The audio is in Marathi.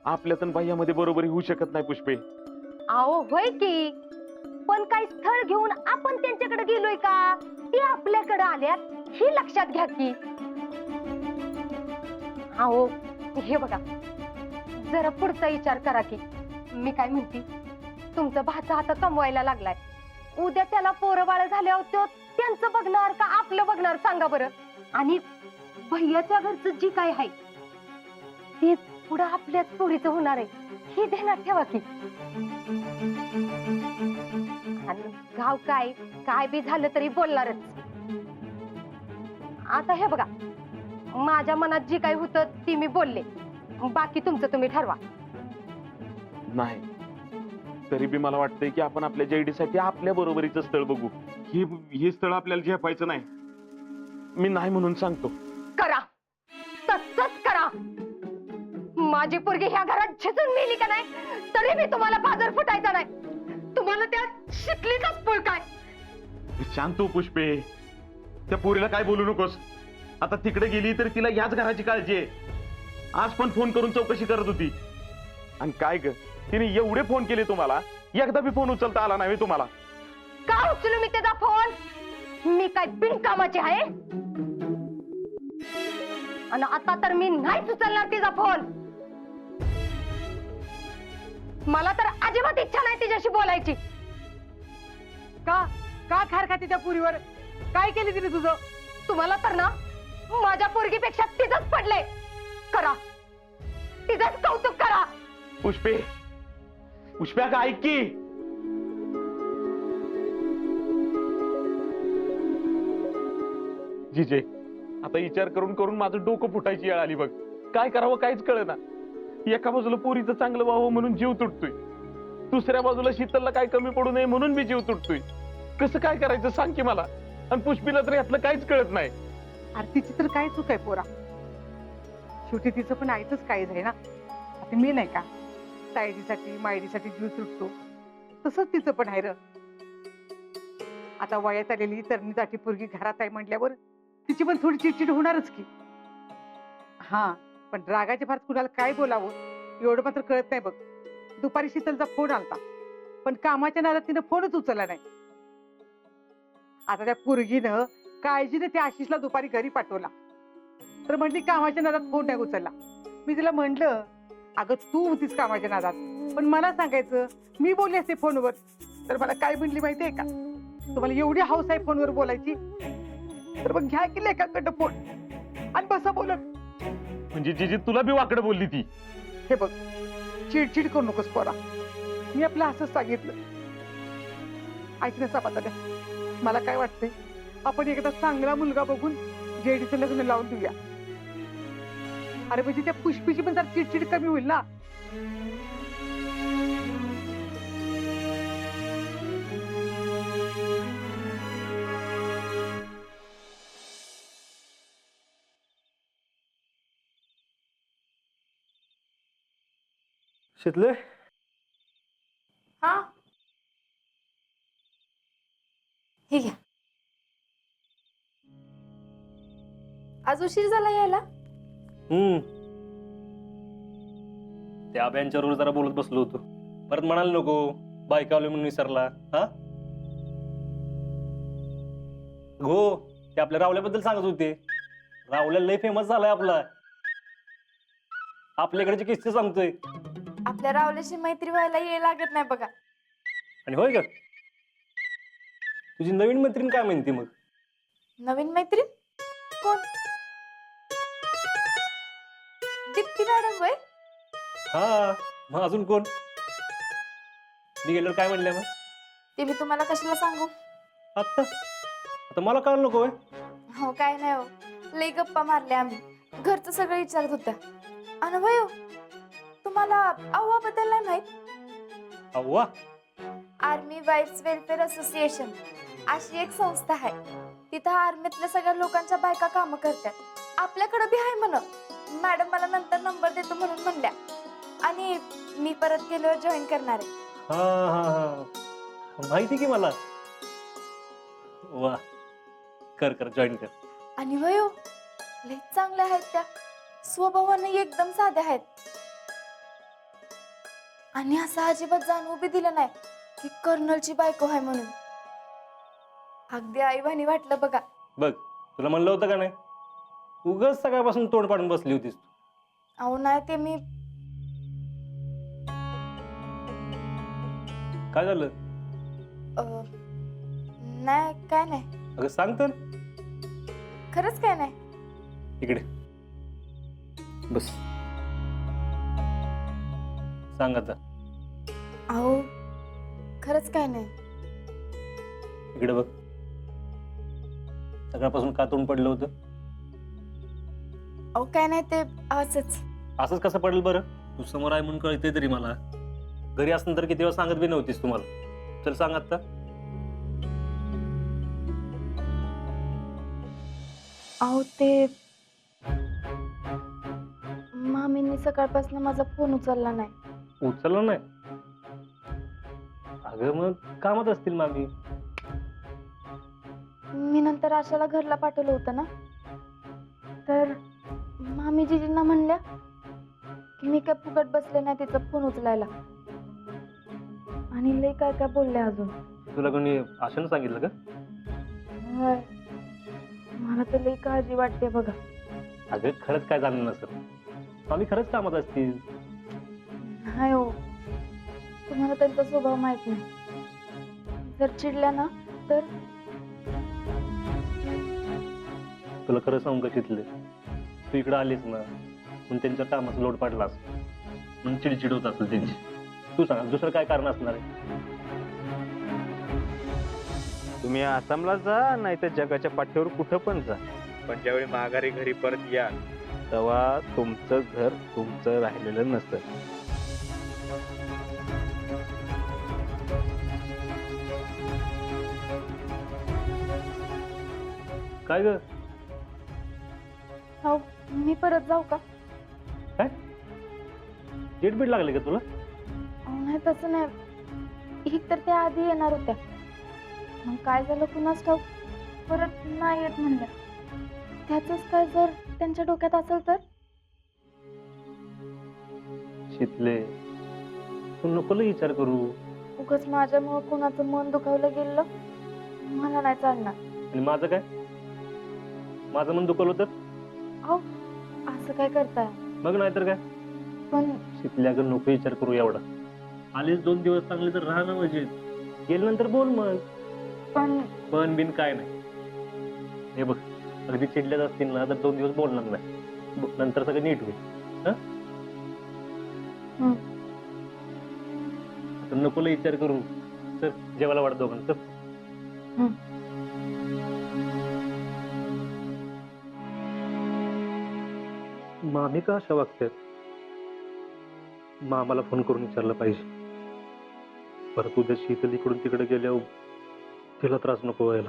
आपल्यातून बाह्यामध्ये बरोबरी होऊ शकत नाही पुष्पे. अहो होय की, पण काही स्थळ घेऊन आपण त्यांच्याकडे गेलोय का, ते आपल्याकडे आल्यात ही लक्षात घ्या की. अहो हे बघा, जरा पुढचा विचार करा की. मी काय म्हणते, तुमचा भाचा आता कमवायला लागलाय, उद्या त्याला पोरं बाळ झाल्यावर तो त्यांचं बघणार का आपलं बघणार सांगा बरं. आणि भैयाच्या घरचं जी काय आहे ते पुढं आपल्याच पोरीचं होणार आहे, हे ध्यानात ठेवा की. आणि गाव काय काय बी झालं तरी बोलणारच. आता हे बघा, माझ्या मनात जी काही होतं ती मी बोलले, बाकी तुमचं तुम्ही ठरवा. नाही, तरी बी मला वाटतंय की आपण आपल्या जयडीसाठी आपल्या बरोबरीचं स्थळ बघू. हे स्थळ आपल्याला झेपायचं नाही. मी नाही म्हणून सांगतो. करा, तसंच करा. माझी पोरगी ह्या घरात झिजून मेली का नाही, तरी मी तुम्हाला बाजार फुटायचा नाही. तुम्हाला त्या शिकलीचाच पोळ काय. शांत हो पुष्पे, त्या पोरीला काय बोलू नकोस. आता तिकडे गेली तर तिला याच घराची काळजी आहे. आज पण फोन करून चौकशी करत होती. आणि काय ग, तिने एवढे फोन केले तुम्हाला, एकदा बी फोन उचलता आला नाही तुम्हाला. का उचलू मी त्याचा फोन? मी काय बिनकामाची आहे? आणि आता तर मी नाहीच उचलणार तिचा फोन. मला तर अजिबात इच्छा नाही तिच्याशी बोलायची. का का खार खाते त्या पुरीवर? काय केली तिने तुझं? तुम्हाला तर ना माझ्या पोरगीपेक्षा तिचंच पडलंय. करा, तिचंच कौतुक करा. पुष्पे, पुष्प्या का ऐक की. जिजे, आता विचार करून करून माझं डोकं फुटायची वेळ आली बघ. काय करावं काहीच कळेना. एका बाजूला पोरीचं चांगलं व्हावं म्हणून जीव तुटतोय, दुसऱ्या बाजूला शीतलला काय कमी पडू नये म्हणून मी जीव तुटतोय. कसं काय करायचं सांग की मला. आणि पुष्पीला तर यातलं काहीच कळत नाही. अरे तिची तर काय चूक आहे पोरा, शेवटी तिचं पण आईचंच काय आहे ना. आता मी नाही का तायडीसाठी मायडीसाठी जीव तुटतो, तसंच तिचं पण आहे र. आता वयात आलेली तरुणीसाठी पोरगी घरात आहे म्हटल्यावर तिची पण थोडी चिडचिड होणारच की. हा, पण रागाच्या फार कुणाला काय बोलावं एवढं मात्र कळत नाही बघ. दुपारी शीतलचा फोन आलता, पण कामाच्या नादात तिनं फोनच उचलला नाही. आता त्या पोरगीनं काळजीने त्या आशिषला दुपारी घरी पाठवला, तर म्हटली कामाच्या नादात फोन नाही उचलला. मी तिला म्हटलं, अगं तू होतीस कामाच्या नादात, पण मला सांगायचं, मी बोलले असते फोनवर. तर मला काय म्हणली माहितीये का, तुम्हाला एवढी हौस आहे फोनवर बोलायची, तर मग घ्या की लेकाकडं फोन आणि बसा बोलत. म्हणजे जिजे तुला बी वाकडं बोलली ती. हे बघ, चिडचिड करू नकोस पोरा, मी आपलं असंच सांगितलं. ऐकण्याचा पत्ता द्या. मला काय वाटतंय, आपण एकदा चांगला मुलगा बघून जेडीचं लग्न लावून देऊया. अरे म्हणजे त्या पुष्पीची पण जर चिडचिड कमी होईल ना. शितले, हा, हे घ्या. आज उशीर झाला यायला. त्या अभ्यांच्या रोज जरा बोलत बसलो होतो, परत म्हणाल नको बायका आलो म्हणून विसरला. हा हो, ते आपल्या रावल्याबद्दल सांगत होते. रावल्या लय फेमस झालाय आपला, आपल्याकडचे किस्से सांगतोय. आपल्या रावल्याशी मैत्री व्हायला ये लागत नाही बघा. आणि होय का, तुझी नवीन मैत्रीण काय म्हणते मग? नवीन मैत्रीण कोण? दीप्ती मॅडम वय? हा, मग अजून कोण? मी गेल्यावर काय म्हणल्या मग? ते मी तुम्हाला कशाला सांगू. आता आता मला कळलं नको होय? हो काय नाही हो, लई गप्पा मारल्या आम्ही, घरचं सगळं विचारत होत्या. आणि वय तुम्हाला अव्वाबद्दल नाही माहित? अव्वा? आर्मी वाईफ्स वेलफेअर असोसिएशन अशी एक संस्था आहे. तिथं आर्मीतल्या सगळ्या लोकांच्या बायका कामं करतात. आपल्याकडे बी आहे म्हण. मॅडम मला नंतर नंबर देतो म्हणून म्हणल्या, आणि मी परत गेल्यावर जॉईन करणार आहे. हा हा हा, माहिती की मला. वा, कर कर, जॉईन कर. आणि वयो लय चांगल्या आहेत त्या, स्वभावाने एकदम साध्या आहेत. आणि असं अजिबात जाणवू बी दिलं नाही की कर्नलची बायको आहे म्हणून. अगदी आईवानी वाटलं बघा. बघ, तुला म्हणलं होतं का नाही, उगाच सकाळपासून तोंड पाडून बसली होतीस तू. अहो नाही ते मी काय झालं? अं, नाही काय नाही, अगं सांग तर. खरंच काय नाही. इकडे बस, सांग आता. अहो खरंच काय नाही. इकडे बघ, सकाळपासून का तोंड पडलं होतं? अहो काय नाही ते असंच. असंच कसं पडेल बरं? तू समोर आहे म्हणून कळते तरी मला. घरी असं तर किती वेळा सांगत बी नव्हतीस तुम्हाला. चल सांग आता. अहो ते मामींनी सकाळपासून माझा फोन उचलला नाही. उचललं नाही? अगं मग कामात असतील मामी. मी नंतर आशाला घरला पाठवलं होतं ना, तर मामी जीजींना म्हणल्या की मी काय फुकट बसले नाही तिचा फोन उचलायला, आणि लय काय काय बोलले अजून. तुला कोणी आशाने सांगितलं का? होय, मला तर लय काळजी वाटते बघा. अगं खरंच काय झालं नसेल, मामी खरंच कामात असतील. नाही हो, तुम्हाला त्यांचा स्वभाव माहित नाही. जर चिडल्या ना तर तुला खरं सांगू का तिथले, तू इकडे आलीस ना म्हणून त्यांच्या कामाचा लोड पडलास म्हणून चिडचिड होत असेल त्यांची. तू सांग दुसरं काय कारण असणार आहे? तुम्ही आसामला जा नाही तर जगाच्या पाठीवर कुठं पण जा, पण ज्यावेळी माघारी घरी परत या तेव्हा तुमचं घर तुमचं राहिलेलं नसतं. काय ग? हो, मी परत जाऊ का? काय चिडबिड लागले का तुला? अहो, नाही तसं नाही, ही तर त्या आधी येणार होत्या. मग काय झालं कुणास ठाऊक, परत नाही येत म्हणल्या. त्याच काय जर त्यांच्या डोक्यात असेल तर? शितले, तू नको लय विचार करू. उगाच माझ्यामुळे कुणाचं मन दुखावलं गेलं मला नाही चालणार. आणि माझं काय? माझं मन दुखवलं तर? अहो असं काय करताय? मग नाहीतर काय. पण शितल्या ग नको विचार करू एवढा. आलेच 2 दिवस चांगले तर राहा ना मजेत. गेल्यानंतर बोल मग. पण बिन काय नाही. हे बघ, अगदी चिडल्याच असतील ना तर 2 दिवस बोलणार नाही, नंतर सगळं नीट होईल. हं. आता नको लय विचार करू. चल जेवायला वाढ दोघांचं. हं. मामी का अशा वागतात? मामाला फोन करून विचारलं पाहिजे. परत उद्या शीतल इकडून तिकडे गेल्यावर तिला त्रास नको व्हायला.